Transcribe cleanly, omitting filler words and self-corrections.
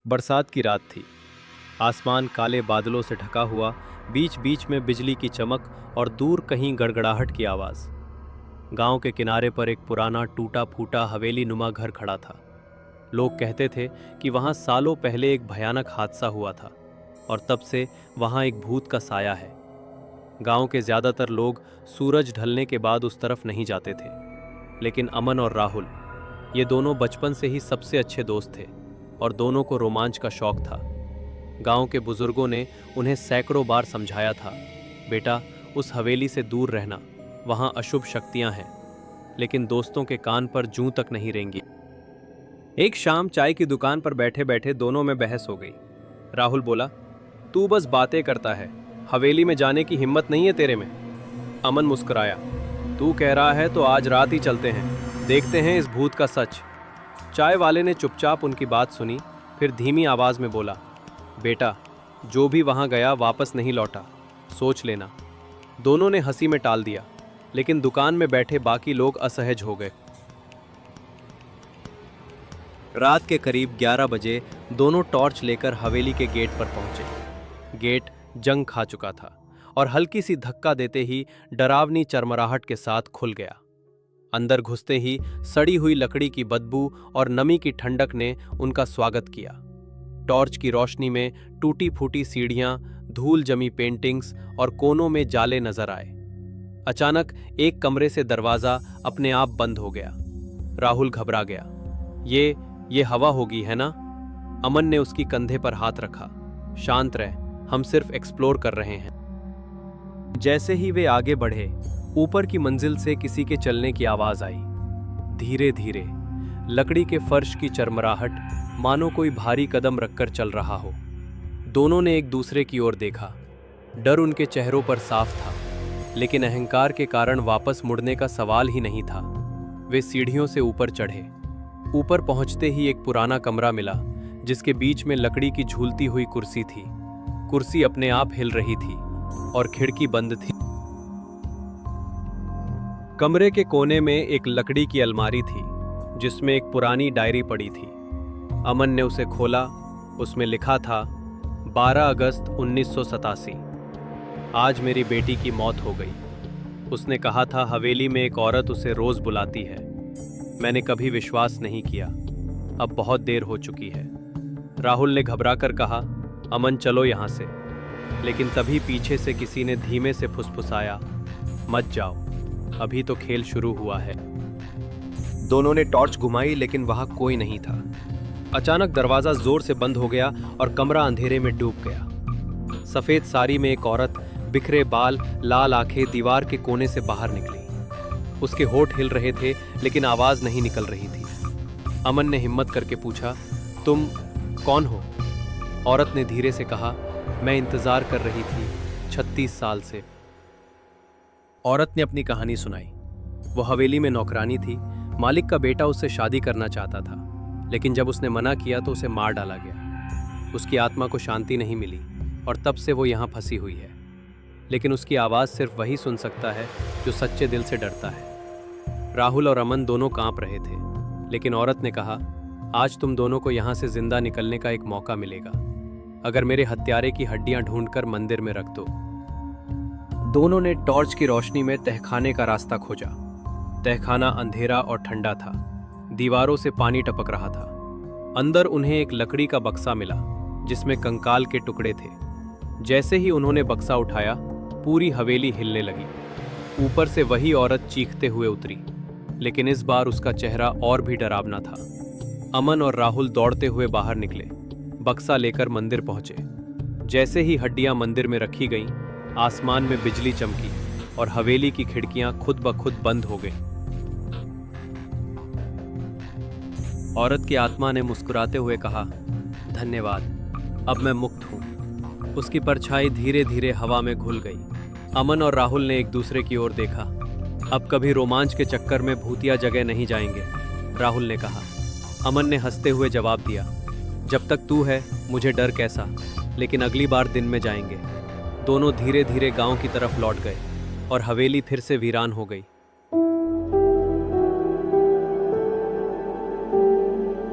बरसात की रात थी। आसमान काले बादलों से ढका हुआ, बीच बीच में बिजली की चमक और दूर कहीं गड़गड़ाहट की आवाज़। गांव के किनारे पर एक पुराना टूटा फूटा हवेली नुमा घर खड़ा था। लोग कहते थे कि वहां सालों पहले एक भयानक हादसा हुआ था और तब से वहां एक भूत का साया है। गांव के ज़्यादातर लोग सूरज ढलने के बाद उस तरफ नहीं जाते थे, लेकिन अमन और राहुल, ये दोनों बचपन से ही सबसे अच्छे दोस्त थे और दोनों को रोमांच का शौक था। गांव के बुजुर्गों ने उन्हें सैकड़ों बार समझाया था, बेटा उस हवेली से दूर रहना, वहां अशुभ शक्तियां हैं। लेकिन दोस्तों के कान पर जूं तक नहीं रेंगी। एक शाम चाय की दुकान पर बैठे बैठे दोनों में बहस हो गई। राहुल बोला, तू बस बातें करता है, हवेली में जाने की हिम्मत नहीं है तेरे में। अमन मुस्कुराया, तू कह रहा है तो आज रात ही चलते हैं, देखते हैं इस भूत का सच। चाय वाले ने चुपचाप उनकी बात सुनी, फिर धीमी आवाज में बोला, बेटा जो भी वहां गया वापस नहीं लौटा, सोच लेना। दोनों ने हंसी में टाल दिया, लेकिन दुकान में बैठे बाकी लोग असहज हो गए। रात के करीब 11 बजे दोनों टॉर्च लेकर हवेली के गेट पर पहुंचे। गेट जंग खा चुका था और हल्की सी धक्का देते ही डरावनी चरमराहट के साथ खुल गया। अंदर घुसते ही सड़ी हुई लकड़ी की बदबू और नमी की ठंडक ने उनका स्वागत किया। टॉर्च की रोशनी में टूटी फूटी सीढ़ियां, धूल जमी पेंटिंग्स और कोनों में जाले नजर आए। अचानक एक कमरे से दरवाजा अपने आप बंद हो गया। राहुल घबरा गया। ये हवा होगी, है ना? अमन ने उसकी कंधे पर हाथ रखा। शांत रह, हम सिर्फ एक्सप्लोर कर रहे हैं। जैसे ही वे आगे बढ़े, ऊपर की मंजिल से किसी के चलने की आवाज आई। धीरे धीरे, लकड़ी के फर्श की चरमराहट, मानो कोई भारी कदम रखकर चल रहा हो। दोनों ने एक दूसरे की ओर देखा। डर उनके चेहरों पर साफ था, लेकिन अहंकार के कारण वापस मुड़ने का सवाल ही नहीं था। वे सीढ़ियों से ऊपर चढ़े। ऊपर पहुंचते ही एक पुराना कमरा मिला, जिसके बीच में लकड़ी की झूलती हुई कुर्सी थी। कुर्सी अपने आप हिल रही थी और खिड़की बंद थी। कमरे के कोने में एक लकड़ी की अलमारी थी, जिसमें एक पुरानी डायरी पड़ी थी। अमन ने उसे खोला। उसमें लिखा था, 12 अगस्त 1987। आज मेरी बेटी की मौत हो गई। उसने कहा था हवेली में एक औरत उसे रोज बुलाती है। मैंने कभी विश्वास नहीं किया। अब बहुत देर हो चुकी है। राहुल ने घबराकर कहा, अमन चलो यहाँ से। लेकिन तभी पीछे से किसी ने धीमे से फुसफुसाया, मत जाओ, अभी तो खेल शुरू हुआ है। दोनों ने टॉर्च घुमाई, लेकिन वहां कोई नहीं था। अचानक दरवाजा जोर से बंद हो गया और कमरा अंधेरे में डूब गया। सफेद साड़ी में एक औरत, बिखरे बाल, लाल आंखें दीवार के कोने से बाहर निकली। उसके होठ हिल रहे थे, लेकिन आवाज नहीं निकल रही थी। अमन ने हिम्मत करके पूछा, तुम कौन हो? औरत ने धीरे से कहा, मैं इंतजार कर रही थी 36 साल से। औरत ने अपनी कहानी सुनाई। वो हवेली में नौकरानी थी। मालिक का बेटा उससे शादी करना चाहता था, लेकिन जब उसने मना किया तो उसे मार डाला गया। उसकी आत्मा को शांति नहीं मिली और तब से वो यहाँ फंसी हुई है। लेकिन उसकी आवाज़ सिर्फ वही सुन सकता है जो सच्चे दिल से डरता है। राहुल और अमन दोनों कांप रहे थे, लेकिन औरत ने कहा, आज तुम दोनों को यहाँ से जिंदा निकलने का एक मौका मिलेगा, अगर मेरे हत्यारे की हड्डियां ढूंढकर मंदिर में रख दो। दोनों ने टॉर्च की रोशनी में तहखाने का रास्ता खोजा। तहखाना अंधेरा और ठंडा था। दीवारों से पानी टपक रहा था। अंदर उन्हें एक लकड़ी का बक्सा मिला, जिसमें कंकाल के टुकड़े थे। जैसे ही उन्होंने बक्सा उठाया, पूरी हवेली हिलने लगी। ऊपर से वही औरत चीखते हुए उतरी, लेकिन इस बार उसका चेहरा और भी डरावना था। अमन और राहुल दौड़ते हुए बाहर निकले, बक्सा लेकर मंदिर पहुंचे। जैसे ही हड्डियां मंदिर में रखी गईं, आसमान में बिजली चमकी और हवेली की खिड़कियां खुद ब खुद बंद हो गईं। औरत की आत्मा ने मुस्कुराते हुए कहा, धन्यवाद, अब मैं मुक्त हूं। उसकी परछाई धीरे धीरे हवा में घुल गई। अमन और राहुल ने एक दूसरे की ओर देखा। अब कभी रोमांच के चक्कर में भूतिया जगह नहीं जाएंगे, राहुल ने कहा। अमन ने हंसते हुए जवाब दिया, जब तक तू है मुझे डर कैसा, लेकिन अगली बार दिन में जाएंगे। दोनों धीरे धीरे गांव की तरफ लौट गए और हवेली फिर से वीरान हो गई।